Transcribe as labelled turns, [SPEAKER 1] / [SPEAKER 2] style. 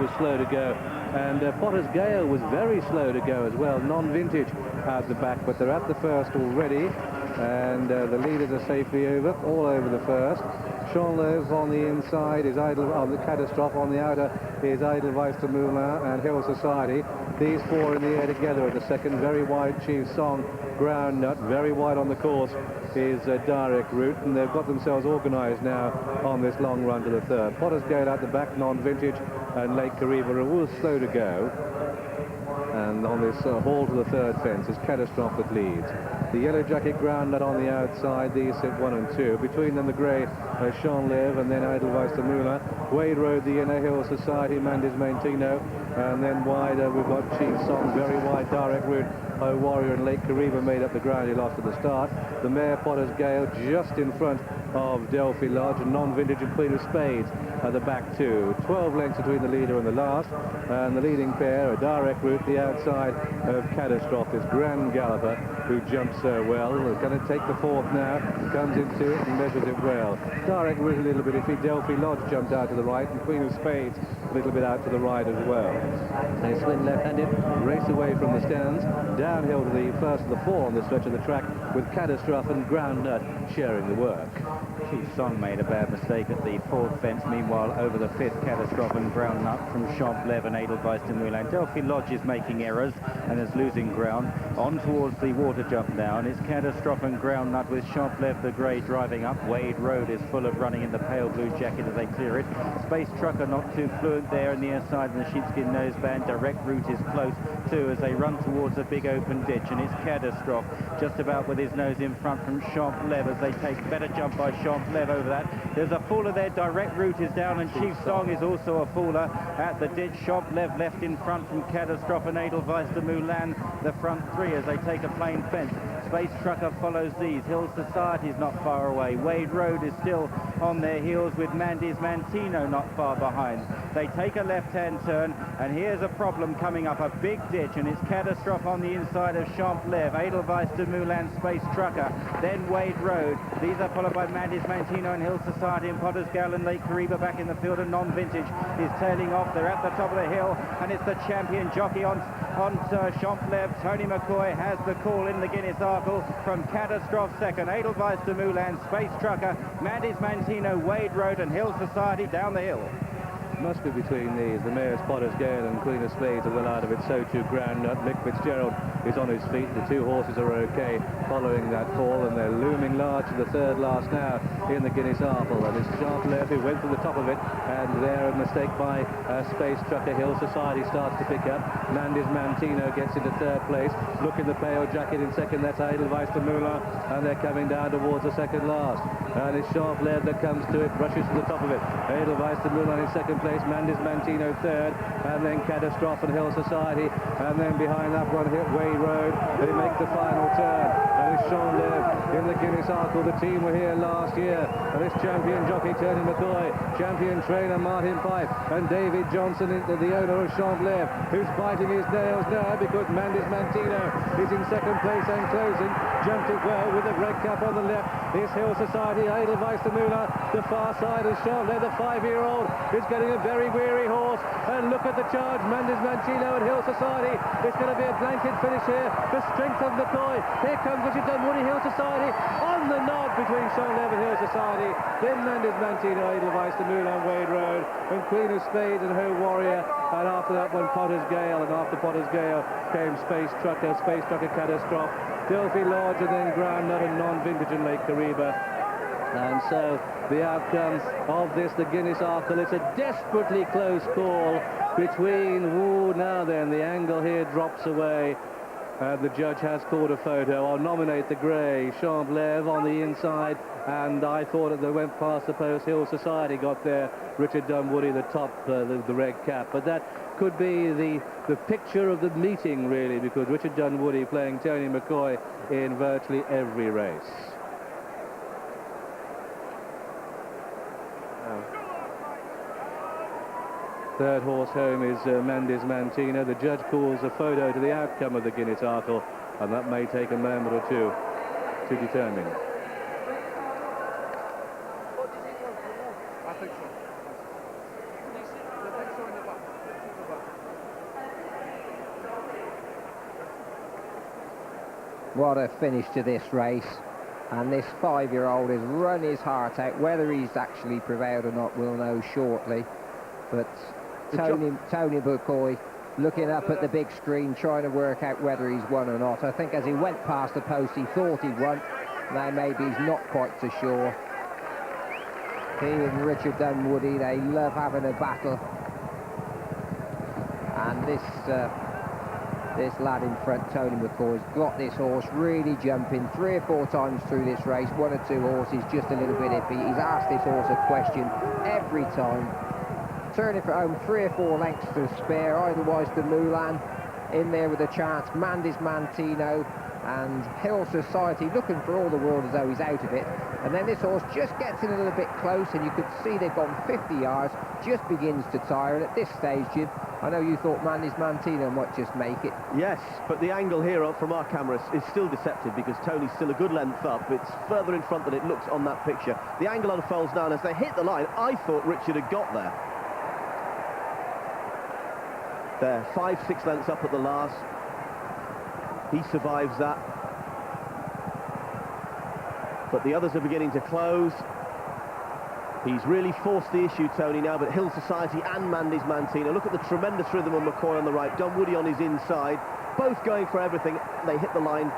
[SPEAKER 1] was slow to go, and Potter's Gale was very slow to go as well, non-vintage at the back, but they're at the first already, and the leaders are safely all over the first. Champleve on the inside is Idle, on the Catastrophe on the outer is Edelweiss de Moulin and Hill Society. These four in the air together at the second. Very wide Chief Song, Ground Nut, very wide on the course is Direct Route, and they've got themselves organised now on this long run to the third. Potter's Gale at the back, non-vintage, and Lake Kariba are all slow to go. And on this haul to the third fence is Catastrophe that leads. The Yellow Jacket Ground Nut on the outside, these sit 1 and 2. Between them the grey Champleve, and then Edelweiss de Moulin. Wade Road, the Inner Hill Society, Mandis Maintino, and then wide we've got Chief Song, very wide Direct Route. Warrior and Lake Kariba made up the ground he lost at the start. The mare Potter's Gale just in front of Delphi Lodge, and non-vintage and Queen of Spades at the back too. 12 lengths between the leader and the last, and the leading pair, a Direct Route, the outside of Catastrophe, this Grand Galloper who jumps so well. Is going to take the fourth now, comes into it and measures it well. Direct Route a little bit iffy. Delphi Lodge jumped out to the right, and Queen of Spades a little bit out to the right as well. They swing left-handed, race away from the stands, downhill to the first of the four on the stretch of the track, with Catastrophe and Ground Nut sharing the work.
[SPEAKER 2] Chief Song made a bad mistake at the fourth fence. Meanwhile, over the fifth, Catastrophe and Ground Nut from Champleve and Edelweiss de Moulin. Delphi Lodge is making errors and is losing ground. On towards the water jump now, and it's Catastrophe and Ground Nut with Champleve the grey driving up. Wade Road is full of running in the pale blue jacket as they clear it. Space Trucker not too fluent there in the inside, and the sheepskin noseband. Direct Route is close too as they run towards a big open ditch, and it's Catastrophe just about with his nose in front from Champleve as they take better jump by Champleve over that. There's a faller there. Direct Route is down, and Chief Song is also a faller at the ditch. Champleve left in front from Catastrophe and Edelweiss de Moulin, the front three as they take a plain fence. Space Trucker follows these. Hill Society is not far away. Wade Road is still on their heels with Mandis Mantino not far behind. They take a left-hand turn, and here's a problem coming up, a big ditch, and it's Catastrophe on the inside of Champleve, Edelweiss de Moulin, Space Trucker, then Wade Road. These are followed by Mandis Mantino and Hill Society, and Potter's Gale and Lake Kariba back in the field, and non-vintage is tailing off. They're at the top of the hill, and it's the champion jockey on Champleve. Tony McCoy has the call in the Guinness Arkle from Catastrophe second, Edelweiss de Moulin, Space Trucker, Mandis Mantino, Wade Road, and Hill Society down the hill.
[SPEAKER 1] Must be between these. The mare's Potter's Gale and Queen of Spades are well out of it. So too Ground Nut. Mick Fitzgerald is on his feet. The two horses are okay following that fall, and they're looming large to the third last now in the Guinness Arkle. And it's Champleve who went to the top of it, and there a mistake by Space Trucker. Hill Society starts to pick up. Mandis Mantino gets into third place. Look in the pale jacket in second. That's Edelweiss de Moulin, and they're coming down towards the second last. And it's Champleve that comes to it, rushes to the top of it. Edelweiss de Moulin in second place, Mandis Mantino third, and then Catastrophe and Hill Society, and then behind that one hit Wade Road. They make the final turn, and it's Champleve in the Guinness Arkle. The team were here last year, and it's champion jockey Tony McCoy, champion trainer Martin Pipe, and David Johnson, the owner of Champleve, who's biting his nails now because Mandis Mantino is in second place and closing. Jumped it well with the red cap on the left. It's Hill Society, Edelweiss de Moulin, the far side of Champleve. The 5-year-old is getting a very weary horse, and look at the charge. Mandis Mantino and Hill Society. It's going to be a blanket finish here. The strength of McCoy. Here comes Richard Dunwoody. Hill Society on the nod between Champleve and Hill Society. Then Mandis Mantino, Edelweiss de Moulin, Wade Road, and Queen of Spades and Ho Warrior. And after that one, Potter's Gale, and after Potter's Gale came Space Trucker Catastrophe, Delphi Lodge, and then Ground Nut and non-vintage and Lake Kariba. And so the outcome of this, the Guinness Arkle, it's a desperately close call between, now then, the angle here drops away. The judge has called a photo. I'll nominate the grey, Champleve on the inside, and I thought that they went past the post. Hill Society got there, Richard Dunwoody, the top, the red cap. But that could be the picture of the meeting, really, because Richard Dunwoody playing Tony McCoy in virtually every race. Third horse home is Mandis Mantino. The judge calls a photo to the outcome of the Guinness Arkle, and that may take a moment or two to determine.
[SPEAKER 3] I think so. What a finish to this race. And this 5-year-old has run his heart out. Whether he's actually prevailed or not, we'll know shortly. But Tony McCoy looking up at the big screen, trying to work out whether he's won or not. I think as he went past the post, he thought he'd won. Now maybe he's not quite so sure. He and Richard Dunwoody, they love having a battle. And this lad in front, Tony McCoy's got this horse really jumping 3 or 4 times through this race. 1 or 2 horses just a little bit iffy. He's asked this horse a question every time. Turning for home 3 or 4 lengths to spare, otherwise the Mulan in there with a chance. Mandy's Mantino and Hill Society looking for all the world as though he's out of it. And then this horse just gets in a little bit close, and you could see they've gone 50 yards, just begins to tire. And at this stage, Jim, I know you thought Mandy's Mantino might just make it.
[SPEAKER 4] Yes, but the angle here from our camera is still deceptive because Tony's still a good length up. It's further in front than it looks on that picture. The angle unfolds now, and as they hit the line, I thought Richard had got there. They're 5-6 lengths up at the last. He survives that. But the others are beginning to close. He's really forced the issue, Tony, now, but Hill Society and Mandy's Mantino. Look at the tremendous rhythm of McCoy on the right, Dunwoody on his inside, both going for everything. They hit the line